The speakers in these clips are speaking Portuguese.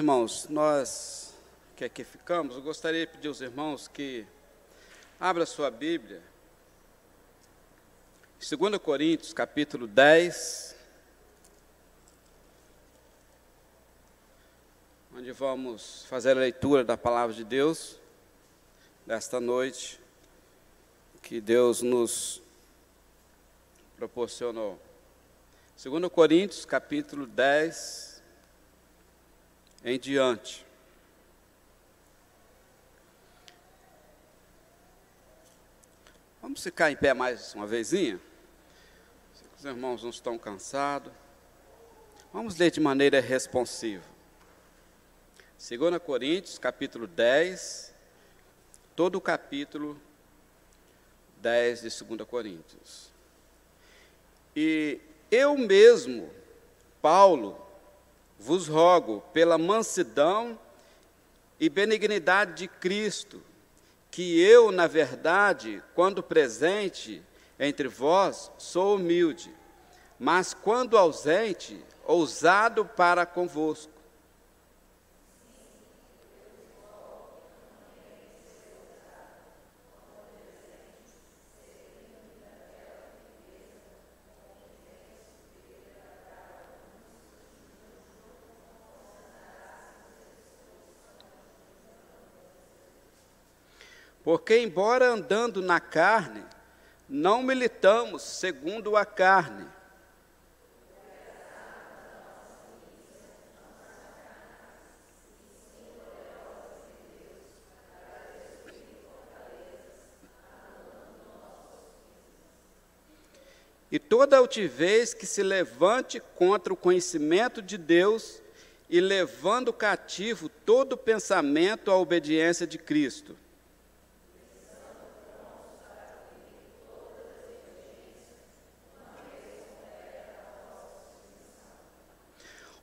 irmãos, nós que aqui ficamos, eu gostaria de pedir aos irmãos que abram a sua Bíblia, 2 Coríntios, capítulo 10, onde vamos fazer a leitura da palavra de Deus, desta noite, que Deus nos proporcionou. 2 Coríntios, capítulo 10, em diante. Vamos ficar em pé mais uma vezinha? Se os irmãos não estão cansados. Vamos ler de maneira responsiva. 2 Coríntios, capítulo 10, todo o capítulo 10 de 2 Coríntios. E eu mesmo, Paulo, vos rogo pela mansidão e benignidade de Cristo, que eu, na verdade, quando presente entre vós, sou humilde, mas quando ausente, ousado para convosco. Porque, embora andando na carne, não militamos segundo a carne. E toda altivez que se levante contra o conhecimento de Deus, e levando cativo todo pensamento à obediência de Cristo.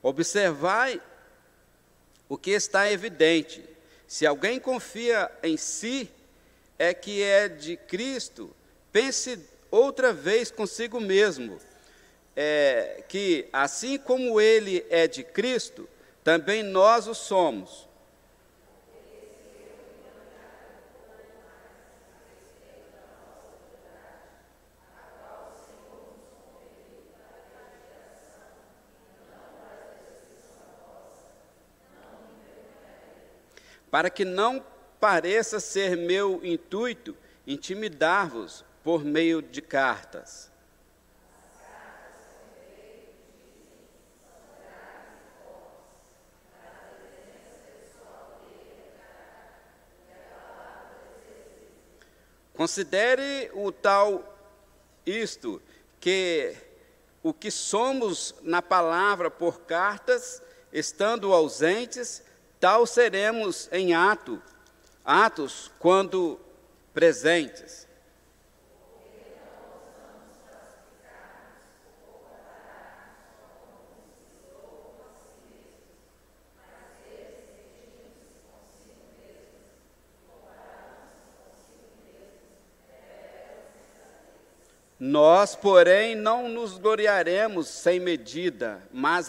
Observai o que está evidente. Se alguém confia em si, é que é de Cristo, pense outra vez consigo mesmo, que assim como ele é de Cristo, também nós o somos. Para que não pareça ser meu intuito intimidar-vos por meio de cartas. Considere o tal isto, que o que somos na palavra por cartas, estando ausentes, tal seremos em atos quando presentes. Nós, porém, não nos gloriaremos sem medida, mas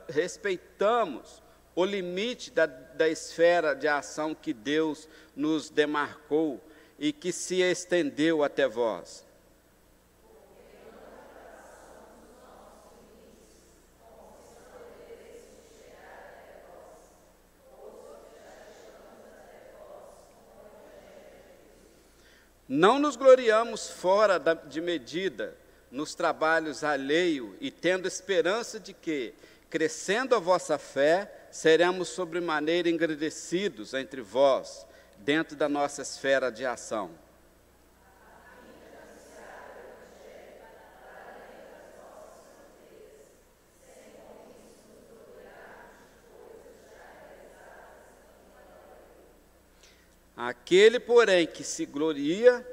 respeitamos o limite da esfera de ação que Deus nos demarcou e que se estendeu até vós. Não nos gloriamos fora de medida nos trabalhos alheios e tendo esperança de que, crescendo a vossa fé, seremos sobremaneira engrandecidos entre vós, dentro da nossa esfera de ação. Aquele, porém, que se gloria,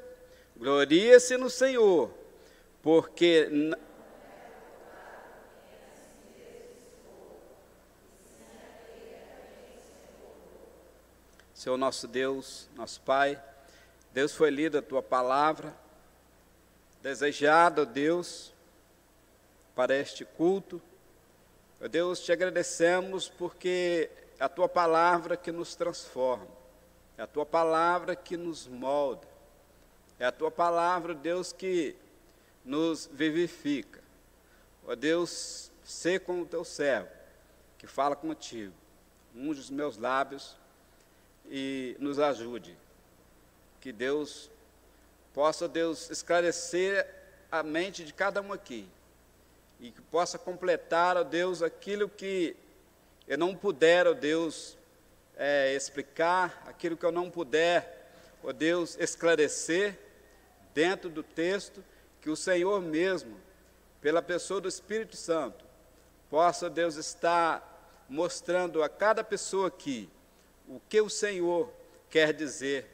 gloria-se no Senhor, porque Senhor nosso Deus, nosso Pai, Deus, foi lida a Tua palavra, desejada, Deus, para este culto, Ó Deus, te agradecemos porque é a Tua palavra que nos transforma, é a Tua palavra que nos molda, é a Tua palavra, Deus, que nos vivifica. Ó Deus, sê com o Teu servo, que fala contigo, unge os meus lábios e nos ajude. Que Deus possa, Deus, esclarecer a mente de cada um aqui, e que possa completar, ó Deus, aquilo que eu não puder, ó Deus, explicar, aquilo que eu não puder, ó Deus, esclarecer dentro do texto, que o Senhor mesmo, pela pessoa do Espírito Santo, possa, Deus, estar mostrando a cada pessoa aqui o que o Senhor quer dizer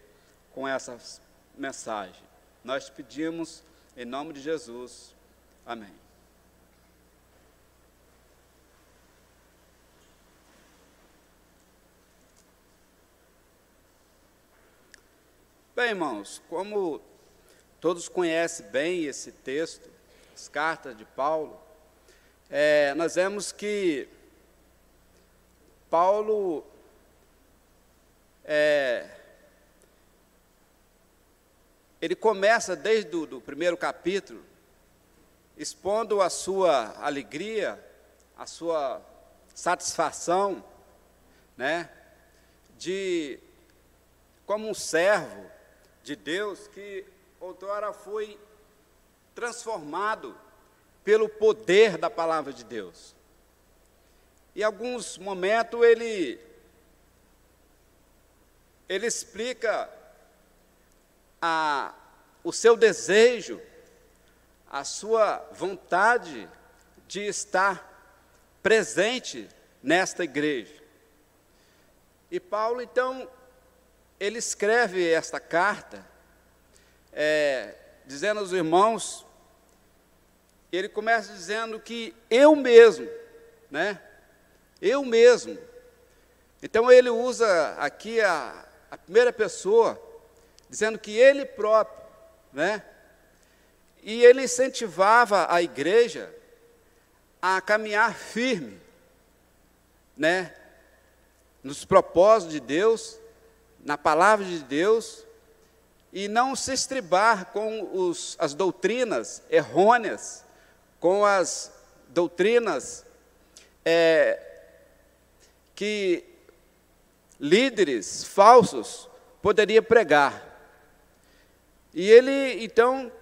com essa mensagem. Nós te pedimos em nome de Jesus. Amém. Bem, irmãos, como todos conhecem bem esse texto, as cartas de Paulo, nós vemos que Paulo ele começa desde o primeiro capítulo, expondo a sua alegria, a sua satisfação, né, de como um servo de Deus que outrora foi transformado pelo poder da palavra de Deus. Em alguns momentos ele explica o seu desejo, a sua vontade de estar presente nesta igreja. E Paulo, então, ele escreve esta carta, dizendo aos irmãos, ele começa dizendo que eu mesmo, né? Eu mesmo. Então ele usa aqui a primeira pessoa, dizendo que ele próprio, né? E ele incentivava a igreja a caminhar firme, né? Nos propósitos de Deus, na palavra de Deus, e não se estribar com as doutrinas errôneas, com as doutrinas que líderes falsos poderiam pregar. E ele, então,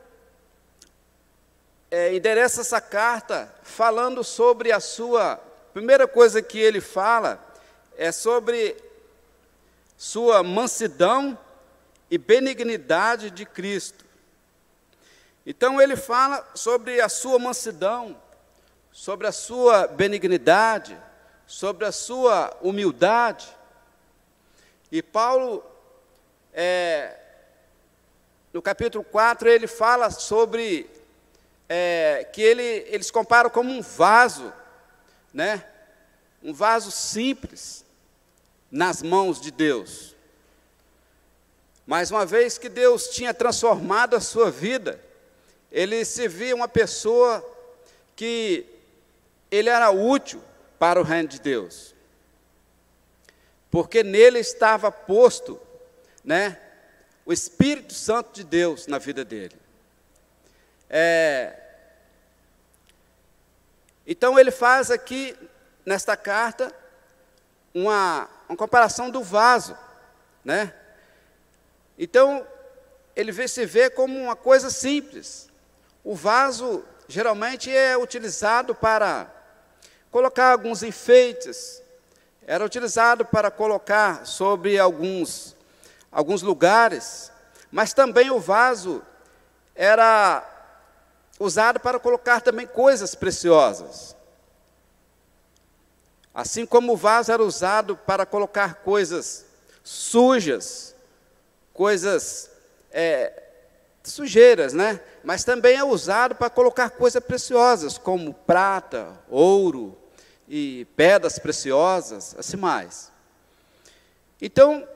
endereça essa carta falando sobre a sua... Primeira coisa que ele fala é sobre sua mansidão e benignidade de Cristo. Então ele fala sobre a sua mansidão, sobre a sua benignidade, sobre a sua humildade. E Paulo, no capítulo 4, ele fala sobre que eles comparam como um vaso, né? Um vaso simples nas mãos de Deus. Mas uma vez que Deus tinha transformado a sua vida, ele se via uma pessoa que ele era útil para o reino de Deus, porque nele estava posto, né, o Espírito Santo de Deus na vida dele. Então ele faz aqui, nesta carta, uma comparação do vaso, né? Então, ele se vê como uma coisa simples. O vaso, geralmente, é utilizado para colocar alguns enfeites, era utilizado para colocar sobre alguns lugares, mas também o vaso era usado para colocar também coisas preciosas. Assim como o vaso era usado para colocar coisas sujas, coisas sujeiras, né? Mas também é usado para colocar coisas preciosas, como prata, ouro e pedras preciosas, assim mais. Então,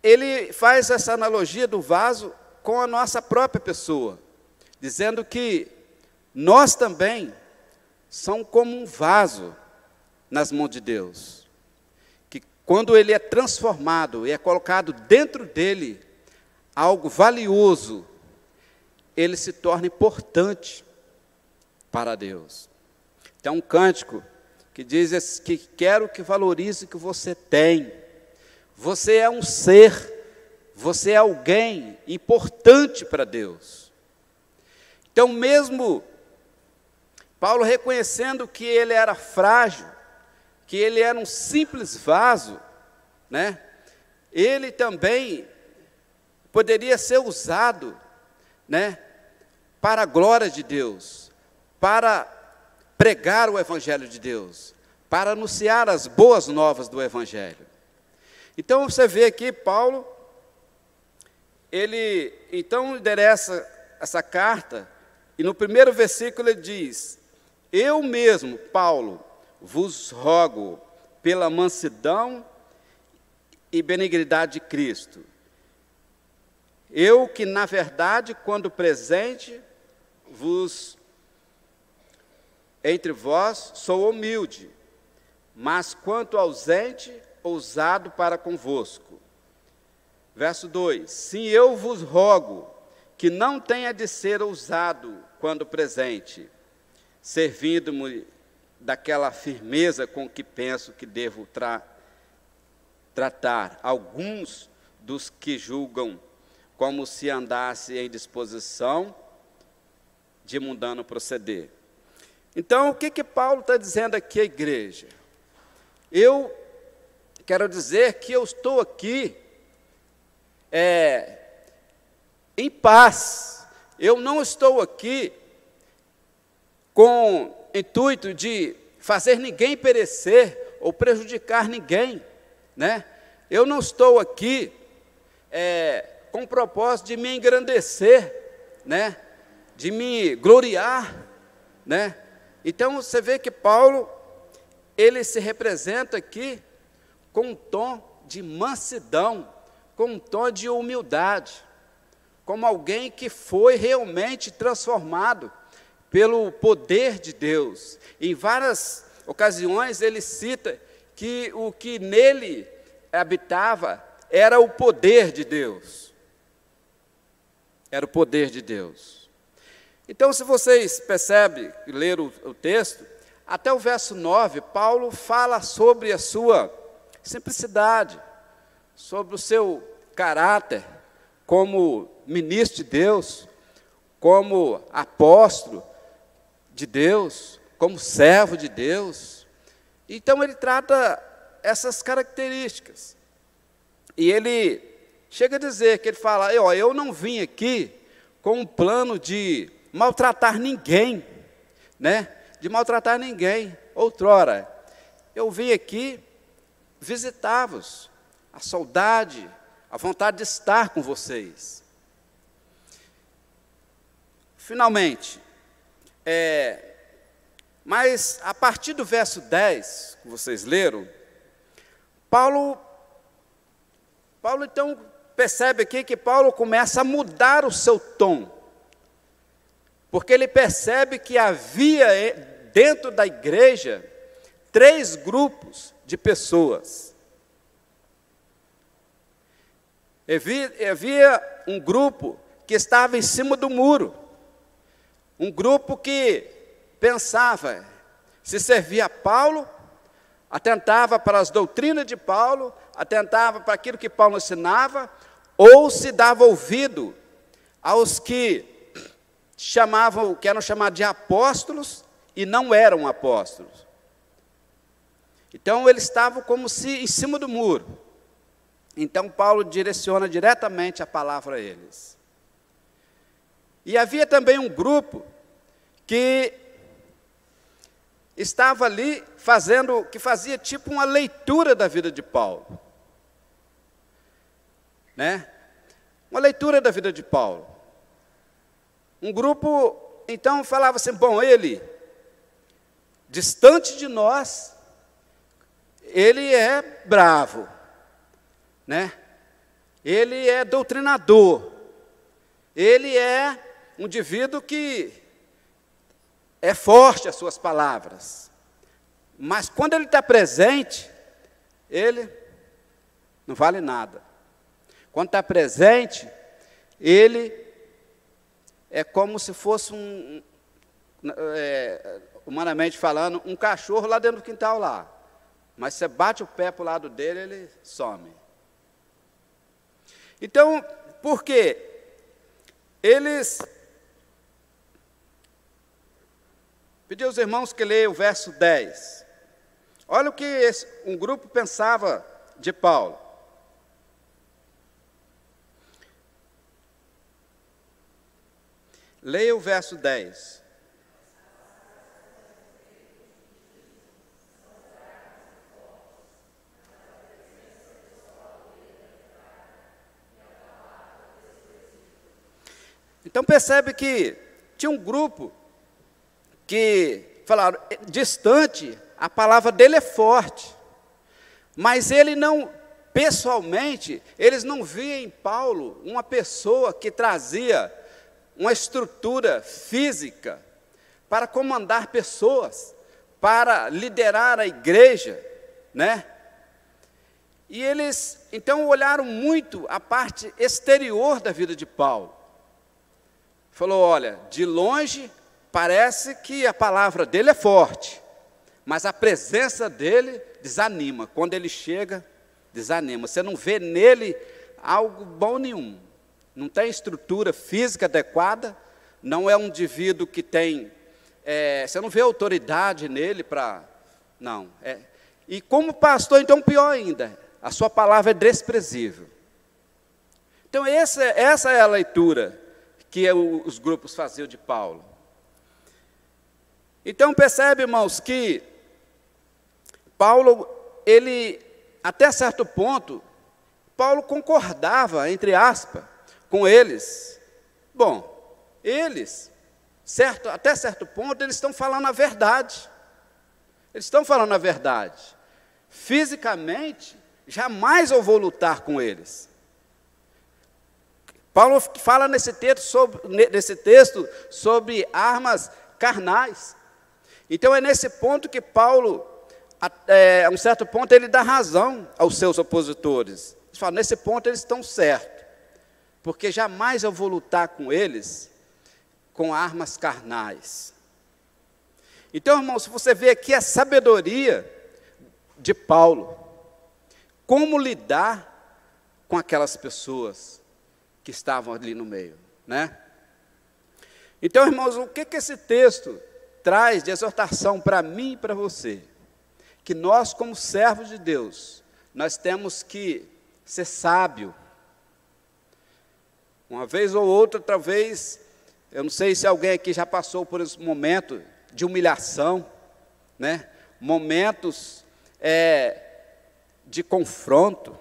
ele faz essa analogia do vaso com a nossa própria pessoa, dizendo que nós também são como um vaso nas mãos de Deus, que quando ele é transformado e é colocado dentro dele algo valioso, ele se torna importante para Deus. Tem um cântico que diz que quero que valorize o que você tem. Você é um ser, você é alguém importante para Deus. Então, mesmo Paulo reconhecendo que ele era frágil, que ele era um simples vaso, né? Ele também poderia ser usado, né, para a glória de Deus, para pregar o Evangelho de Deus, para anunciar as boas novas do Evangelho. Então você vê aqui Paulo, ele então endereça essa carta, e no primeiro versículo ele diz: eu mesmo, Paulo, vos rogo pela mansidão e benignidade de Cristo. Eu que, na verdade, quando presente, entre vós, sou humilde, mas quanto ausente, ousado para convosco. Verso 2: sim, eu vos rogo que não tenha de ser ousado quando presente, servindo-me daquela firmeza com que penso que devo tratar alguns dos que julgam como se andasse em disposição de mundano proceder. Então, o que Paulo está dizendo aqui à igreja? Eu quero dizer que eu estou aqui em paz. Eu não estou aqui com intuito de fazer ninguém perecer ou prejudicar ninguém, né? Eu não estou aqui com o propósito de me engrandecer, né? De me gloriar, né? Então você vê que Paulo, ele se representa aqui com um tom de mansidão, com um tom de humildade, como alguém que foi realmente transformado pelo poder de Deus. Em várias ocasiões ele cita que o que nele habitava era o poder de Deus. Era o poder de Deus. Então, se vocês percebem, leram o texto, até o verso 9, Paulo fala sobre a sua simplicidade, sobre o seu caráter como ministro de Deus, como apóstolo de Deus, como servo de Deus. Então ele trata essas características. E ele chega a dizer que ele fala: eu não vim aqui com um plano de maltratar ninguém, né? De maltratar ninguém. Outrora, eu vim aqui visitar-vos, a saudade, a vontade de estar com vocês. Finalmente, mas a partir do verso 10, que vocês leram, Paulo então percebe aqui que Paulo começa a mudar o seu tom, porque ele percebe que havia dentro da igreja 3 grupos de pessoas. Havia um grupo que estava em cima do muro, um grupo que pensava, se servia a Paulo, atentava para as doutrinas de Paulo, atentava para aquilo que Paulo ensinava, ou se dava ouvido aos que eram chamados de apóstolos e não eram apóstolos. Então eles estavam como se em cima do muro. Então Paulo direciona diretamente a palavra a eles. E havia também um grupo que estava ali que fazia tipo uma leitura da vida de Paulo, né? Uma leitura da vida de Paulo. Um grupo, então, falava assim: bom, ele, distante de nós, ele é bravo, né? Ele é doutrinador, ele é um indivíduo que é forte as suas palavras, mas quando ele está presente, ele não vale nada. Quando está presente, ele é como se fosse humanamente falando, um cachorro lá dentro do quintal lá. Mas você bate o pé para o lado dele, ele some. Então, por quê? Eles... Pedi aos irmãos que leiam o verso 10. Olha o que um grupo pensava de Paulo. Leia o verso 10. Então percebe que tinha um grupo que falaram, distante, a palavra dele é forte, mas ele não, pessoalmente, eles não viam em Paulo uma pessoa que trazia uma estrutura física para comandar pessoas, para liderar a igreja, né? E eles, então, olharam muito a parte exterior da vida de Paulo. Falou, olha, de longe parece que a palavra dele é forte, mas a presença dele desanima. Quando ele chega, desanima. Você não vê nele algo bom nenhum. Não tem estrutura física adequada, não é um indivíduo que tem... você não vê autoridade nele para... Não. E como pastor, então, pior ainda, a sua palavra é desprezível. Então, essa é a leitura que os grupos faziam de Paulo. Então, percebe, irmãos, que Paulo, ele, até certo ponto, Paulo concordava, entre aspas, com eles. Bom, eles, até certo ponto, eles estão falando a verdade. Eles estão falando a verdade. Fisicamente, jamais eu vou lutar com eles. Paulo fala nesse texto sobre armas carnais. Então é nesse ponto que Paulo, a um certo ponto, ele dá razão aos seus opositores. Ele fala, nesse ponto eles estão certos, porque jamais eu vou lutar com eles com armas carnais. Então, irmão, se você vê aqui a sabedoria de Paulo, como lidar com aquelas pessoas que estavam ali no meio, né? Então, irmãos, o que esse texto traz de exortação para mim e para você? Que nós, como servos de Deus, nós temos que ser sábio. Uma vez ou outra, talvez, eu não sei se alguém aqui já passou por esse momento de humilhação, né? Momentos de confronto,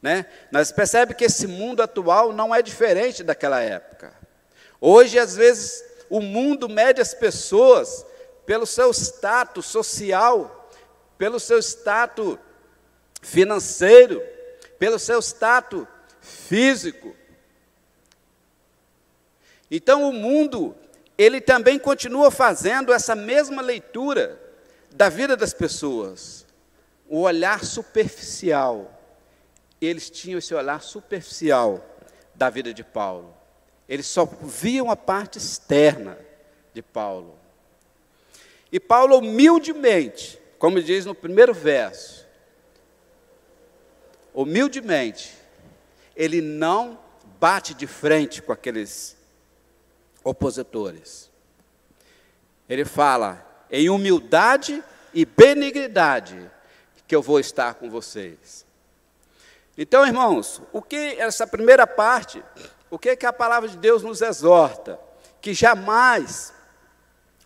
né? Nós percebemos que esse mundo atual não é diferente daquela época. Hoje, às vezes, o mundo mede as pessoas pelo seu status social, pelo seu status financeiro, pelo seu status físico. Então, o mundo, ele também continua fazendo essa mesma leitura da vida das pessoas. O olhar superficial. Eles tinham esse olhar superficial da vida de Paulo. Eles só viam a parte externa de Paulo. E Paulo, humildemente, como diz no primeiro verso, humildemente, ele não bate de frente com aqueles opositores. Ele fala, em humildade e benignidade, que eu vou estar com vocês. Então, irmãos, essa primeira parte, o que a palavra de Deus nos exorta? Que jamais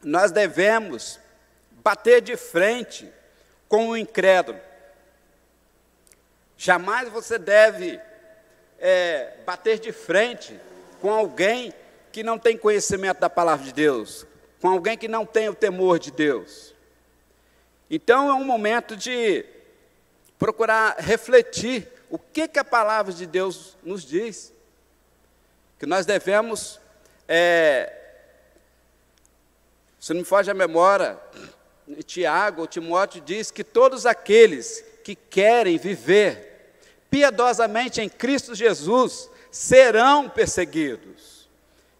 nós devemos bater de frente com o incrédulo. Jamais você deve bater de frente com alguém que não tem conhecimento da palavra de Deus, com alguém que não tem o temor de Deus. Então é um momento de procurar refletir o que a palavra de Deus nos diz, que nós devemos Se não me foge a memória, Tiago ou Timóteo diz que todos aqueles que querem viver piedosamente em Cristo Jesus serão perseguidos.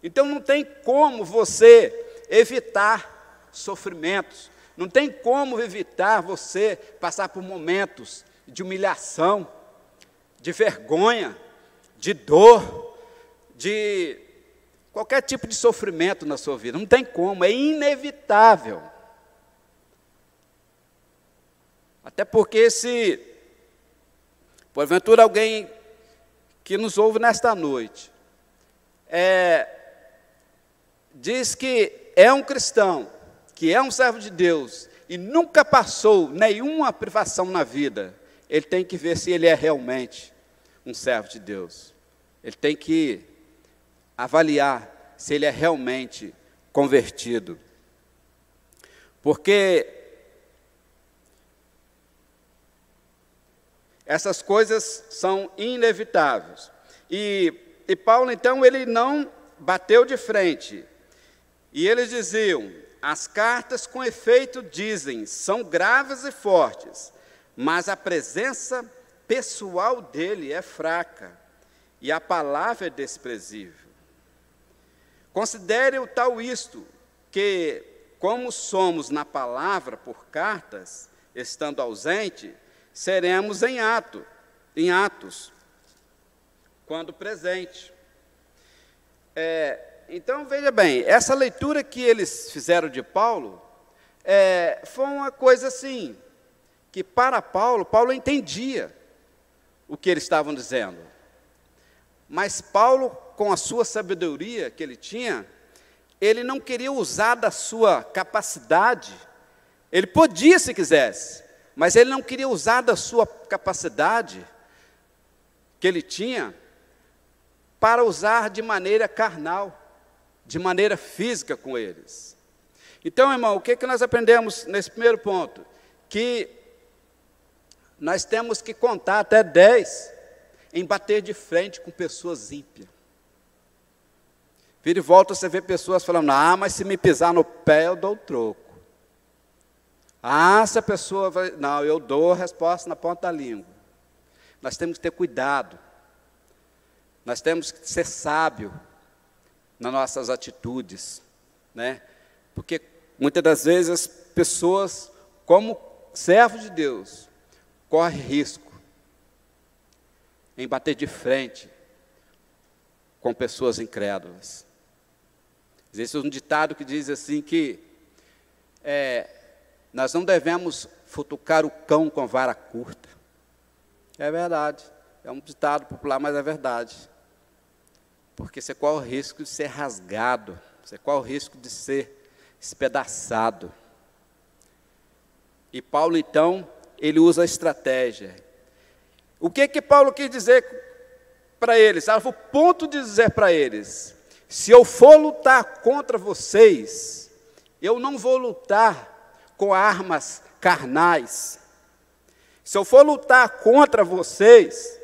Então não tem como você evitar sofrimentos, não tem como evitar você passar por momentos de humilhação, de vergonha, de dor, de qualquer tipo de sofrimento na sua vida. Não tem como, é inevitável. Até porque se, porventura, alguém que nos ouve nesta noite, diz que é um cristão, que é um servo de Deus, e nunca passou nenhuma privação na vida, ele tem que ver se ele é realmente um servo de Deus. Ele tem que avaliar se ele é realmente convertido. Porque essas coisas são inevitáveis. E Paulo, então, ele não bateu de frente. E eles diziam: as cartas com efeito dizem, são graves e fortes, mas a presença pessoal dele é fraca, e a palavra é desprezível. Considere o tal isto, que como somos na palavra por cartas, estando ausente, seremos em atos, quando presente. Então, veja bem, essa leitura que eles fizeram de Paulo, foi uma coisa assim, que para Paulo entendia o que eles estavam dizendo. Mas Paulo, com a sua sabedoria que ele tinha, ele não queria usar da sua capacidade. Ele podia se quisesse, mas ele não queria usar da sua capacidade que ele tinha para usar de maneira carnal, de maneira física com eles. Então, irmão, o que nós aprendemos nesse primeiro ponto? Que nós temos que contar até 10 em bater de frente com pessoas ímpias. Vira e volta, você vê pessoas falando: mas se me pisar no pé, eu dou o troco. Se a pessoa vai... Não, eu dou a resposta na ponta da língua. Nós temos que ter cuidado. Nós temos que ser sábio nas nossas atitudes, né? Porque muitas das vezes as pessoas, como servos de Deus, correm risco em bater de frente com pessoas incrédulas. Existe um ditado que diz assim que nós não devemos futucar o cão com vara curta. É verdade, é um ditado popular, mas é verdade. Porque você corre o risco de ser rasgado, você corre o risco de ser espedaçado. E Paulo, então, ele usa a estratégia. O que Paulo quis dizer para eles? O ponto de dizer para eles: se eu for lutar contra vocês, eu não vou lutar com armas carnais. Se eu for lutar contra vocês,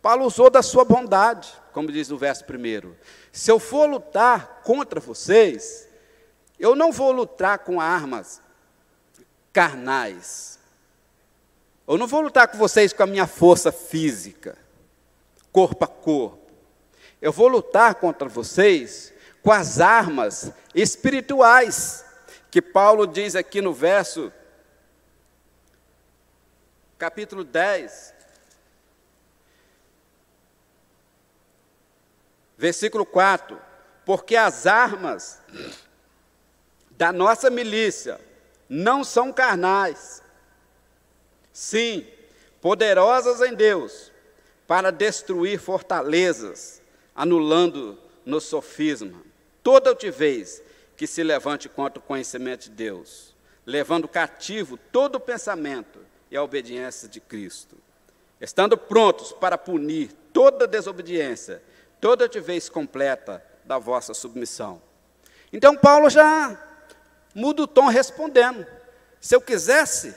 Paulo usou da sua bondade, como diz no verso 1. Se eu for lutar contra vocês, eu não vou lutar com armas carnais. Eu não vou lutar com vocês com a minha força física, corpo a corpo. Eu vou lutar contra vocês com as armas espirituais, que Paulo diz aqui no verso, capítulo 10, versículo 4, porque as armas da nossa milícia não são carnais, sim, poderosas em Deus, para destruir fortalezas, anulando no sofisma toda altivez que se levante contra o conhecimento de Deus, levando cativo todo o pensamento e a obediência de Cristo, estando prontos para punir toda desobediência, toda altivez completa da vossa submissão. Então Paulo já muda o tom respondendo: se eu quisesse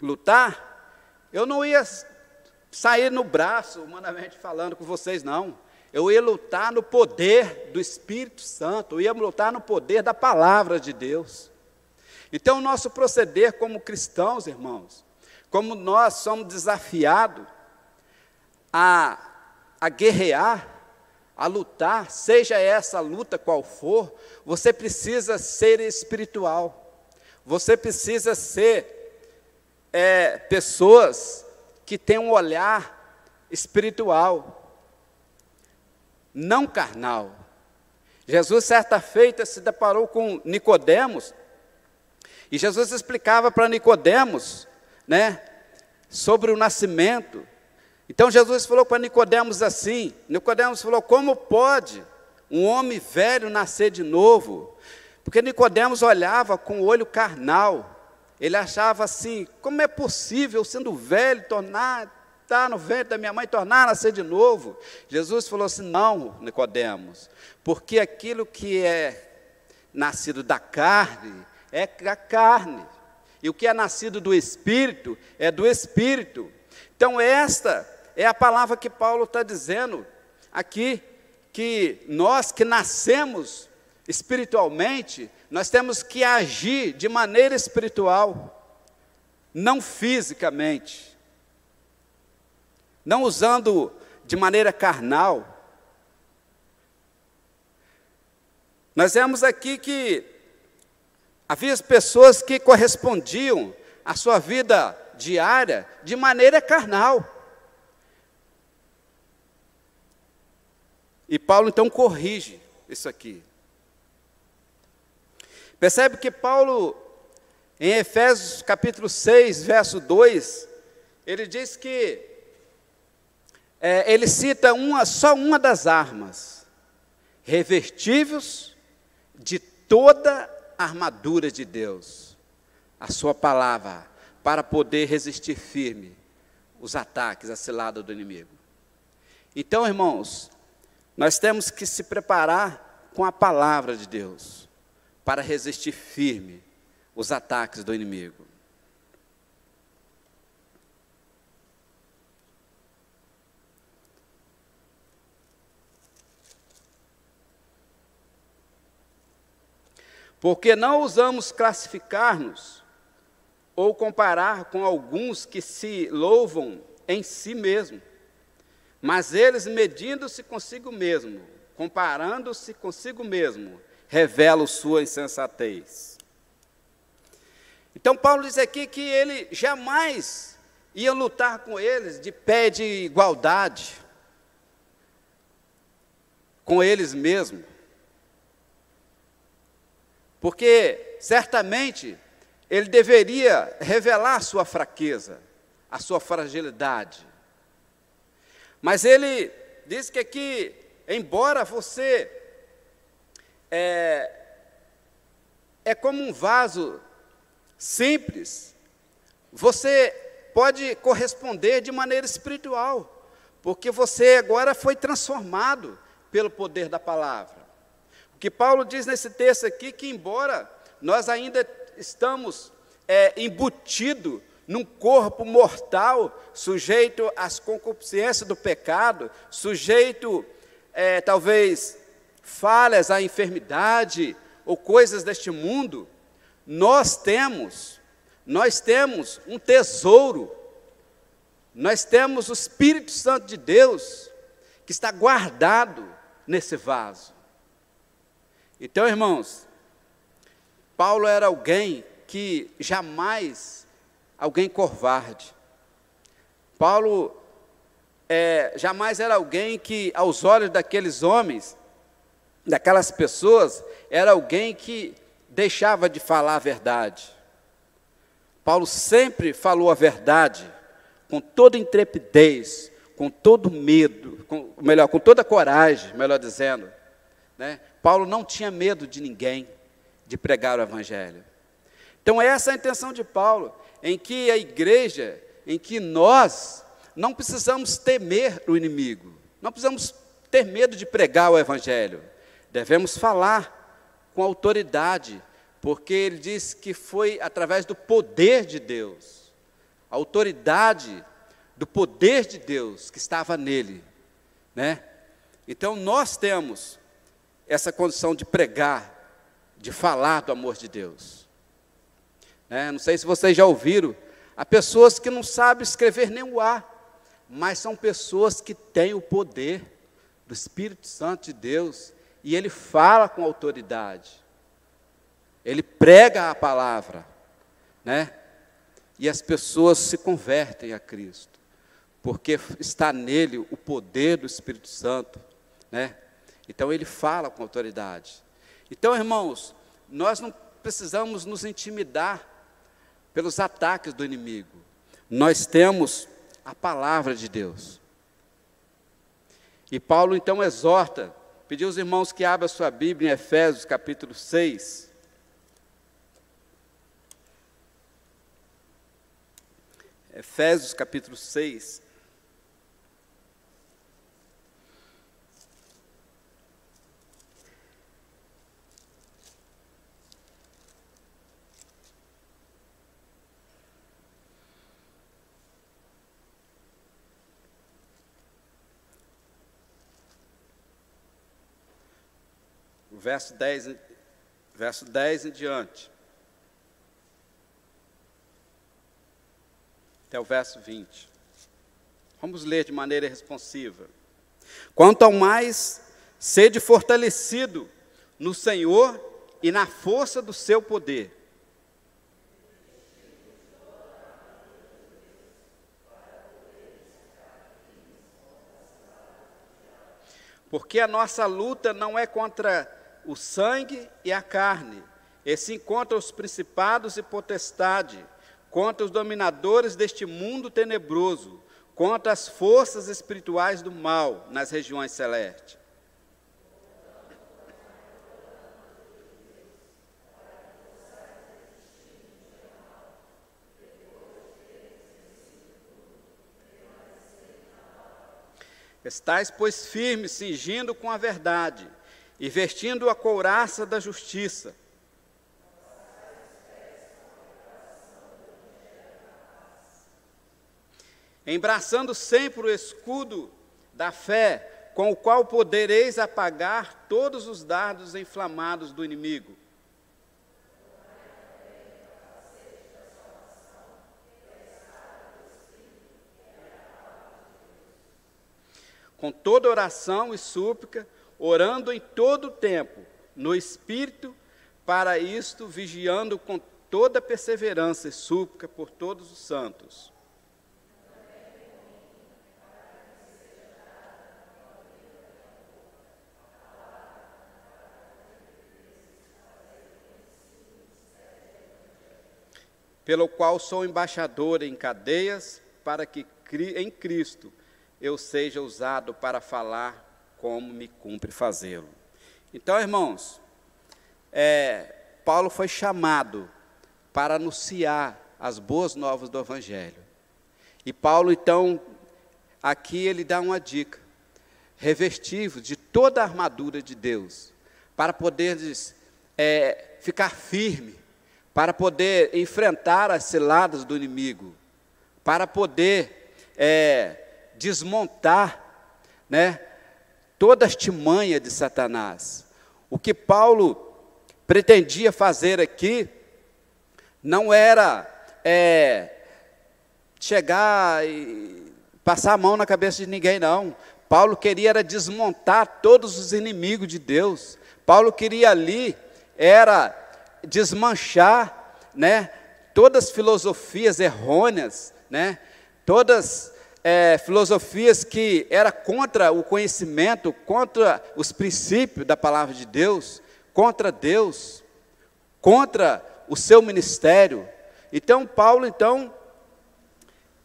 lutar, eu não ia sair no braço, humanamente falando, com vocês, não. eu ia lutar no poder do Espírito Santo, eu ia lutar no poder da palavra de Deus. Então, o nosso proceder como cristãos, irmãos, como nós somos desafiados a guerrear, a lutar, seja essa luta qual for, você precisa ser espiritual, você precisa ser pessoas que têm um olhar espiritual, não carnal. Jesus, certa feita, se deparou com Nicodemos, e Jesus explicava para Nicodemos, né, sobre o nascimento. Então Jesus falou para Nicodemos assim, Nicodemos falou, como pode um homem velho nascer de novo? Porque Nicodemos olhava com o olho carnal, ele achava assim, como é possível, sendo velho, estar no ventre da minha mãe, tornar a nascer de novo? Jesus falou assim, não, Nicodemos, porque aquilo que é nascido da carne, é da carne, e o que é nascido do Espírito, é do Espírito. Então esta é a palavra que Paulo está dizendo aqui, que nós que nascemos espiritualmente, nós temos que agir de maneira espiritual, não fisicamente, não usando de maneira carnal. Nós vemos aqui que havia pessoas que correspondiam à sua vida diária de maneira carnal. E Paulo então corrige isso aqui. Percebe que Paulo, em Efésios capítulo 6, verso 2, ele diz que, ele cita só uma das armas, revestíveis de toda a armadura de Deus, a sua palavra, para poder resistir firme os ataques, a cilada do inimigo. Então, irmãos, nós temos que se preparar com a palavra de Deus, para resistir firme os ataques do inimigo. Porque não ousamos classificar-nos ou comparar com alguns que se louvam em si mesmo, mas eles, medindo-se consigo mesmo, comparando-se consigo mesmo, revelam sua insensatez. Então Paulo diz aqui que ele jamais ia lutar com eles de pé de igualdade com eles mesmos, porque certamente ele deveria revelar a sua fraqueza, a sua fragilidade. Mas ele diz que aqui, embora você é como um vaso simples, você pode corresponder de maneira espiritual, porque você agora foi transformado pelo poder da palavra. O que Paulo diz nesse texto aqui, que embora nós ainda estamos embutidos num corpo mortal, sujeito às concupiscências do pecado, sujeito, talvez, falhas à enfermidade, ou coisas deste mundo, nós temos um tesouro, nós temos o Espírito Santo de Deus, que está guardado nesse vaso. Então, irmãos, Paulo era alguém que jamais, alguém covarde. Paulo jamais era alguém que, aos olhos daqueles homens, daquelas pessoas, era alguém que deixava de falar a verdade. Paulo sempre falou a verdade, com toda intrepidez, com todo medo, com toda coragem, melhor dizendo, né? Paulo não tinha medo de ninguém, de pregar o Evangelho. Então essa é a intenção de Paulo, em que a igreja, em que nós não precisamos temer o inimigo, não precisamos ter medo de pregar o Evangelho, devemos falar com autoridade, porque ele diz que foi através do poder de Deus, a autoridade do poder de Deus que estava nele, né? Então nós temos essa condição de pregar, de falar do amor de Deus. Não sei se vocês já ouviram, há pessoas que não sabem escrever nem o A, mas são pessoas que têm o poder do Espírito Santo de Deus, e ele fala com autoridade, ele prega a palavra, e as pessoas se convertem a Cristo, porque está nele o poder do Espírito Santo, Então ele fala com autoridade. Então, irmãos, nós não precisamos nos intimidar pelos ataques do inimigo. Nós temos a palavra de Deus. E Paulo então exorta, pediu aos irmãos que abram a sua Bíblia em Efésios capítulo 6. Efésios capítulo 6. Verso 10 em diante, até o verso 20. Vamos ler de maneira responsiva. Quanto ao mais, sede fortalecido no Senhor e na força do seu poder. Porque a nossa luta não é contra o sangue e a carne, e sim contra os principados e potestades, contra os dominadores deste mundo tenebroso, contra as forças espirituais do mal nas regiões celestes. Estais, pois, firmes, cingindo com a verdade, e vestindo a couraça da justiça. Embraçando sempre o escudo da fé, com o qual podereis apagar todos os dardos inflamados do inimigo. Com toda oração e súplica, orando em todo o tempo, no Espírito, para isto, vigiando com toda perseverança e súplica por todos os santos. Pelo qual sou embaixador em cadeias, para que em Cristo eu seja usado para falar como me cumpre fazê-lo. Então, irmãos, Paulo foi chamado para anunciar as boas novas do Evangelho. E Paulo, então, aqui ele dá uma dica: revestivos de toda a armadura de Deus, para poder ficar firme, para poder enfrentar as ciladas do inimigo, para poder desmontar, toda a artimanha de Satanás. O que Paulo pretendia fazer aqui não era chegar e passar a mão na cabeça de ninguém, não. Paulo queria era desmontar todos os inimigos de Deus. Paulo queria ali era desmanchar, todas as filosofias errôneas, todas filosofias que eram contra o conhecimento, contra os princípios da palavra de Deus, contra Deus, contra o seu ministério. Então, Paulo,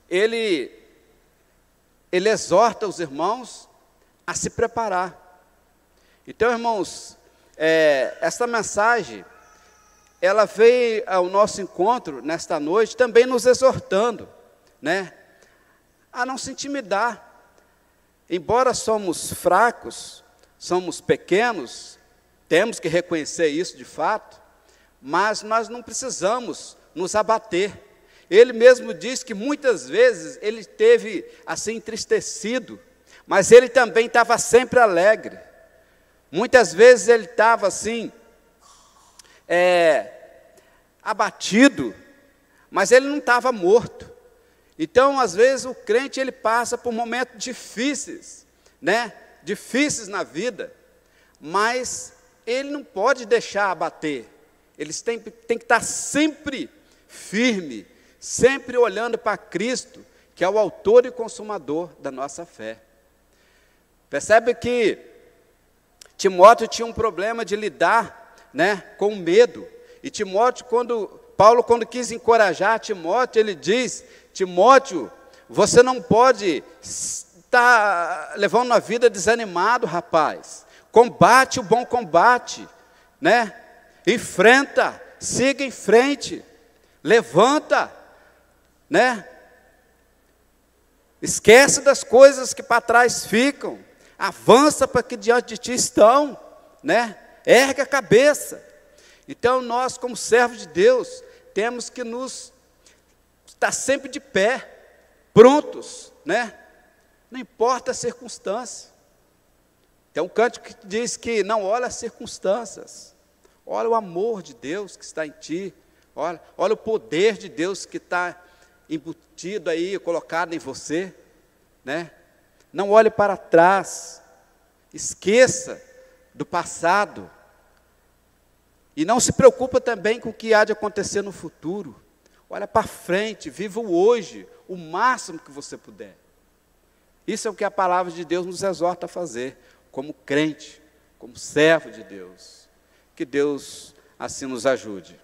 ele exorta os irmãos a se preparar. Então, irmãos, esta mensagem, ela veio ao nosso encontro nesta noite também nos exortando, a não se intimidar. Embora somos fracos, somos pequenos, temos que reconhecer isso de fato, mas nós não precisamos nos abater. Ele mesmo diz que muitas vezes ele esteve assim entristecido, mas ele também estava sempre alegre. Muitas vezes ele estava assim, abatido, mas ele não estava morto. Então, às vezes, o crente ele passa por momentos difíceis, né? Difíceis na vida, mas ele não pode deixar abater. Eles têm que estar sempre firme, sempre olhando para Cristo, que é o autor e consumador da nossa fé. Percebe que Timóteo tinha um problema de lidar, né, com o medo. E Timóteo, Paulo, quando quis encorajar Timóteo, ele diz: Timóteo, você não pode estar levando uma vida desanimado, rapaz. Combate o bom combate, né? Enfrenta, siga em frente, levanta, né? Esquece das coisas que para trás ficam, avança para que diante de ti estão, né? Ergue a cabeça. Então nós, como servos de Deus, temos que estar sempre de pé, prontos, né? Não importa a circunstância. Tem um cântico que diz que não olha as circunstâncias, olha o amor de Deus que está em ti, olha o poder de Deus que está embutido aí, colocado em você, né? Não olhe para trás, esqueça do passado, e não se preocupa também com o que há de acontecer no futuro. Olha para frente, viva o hoje, o máximo que você puder. Isso é o que a palavra de Deus nos exorta a fazer, como crente, como servo de Deus. Que Deus assim nos ajude.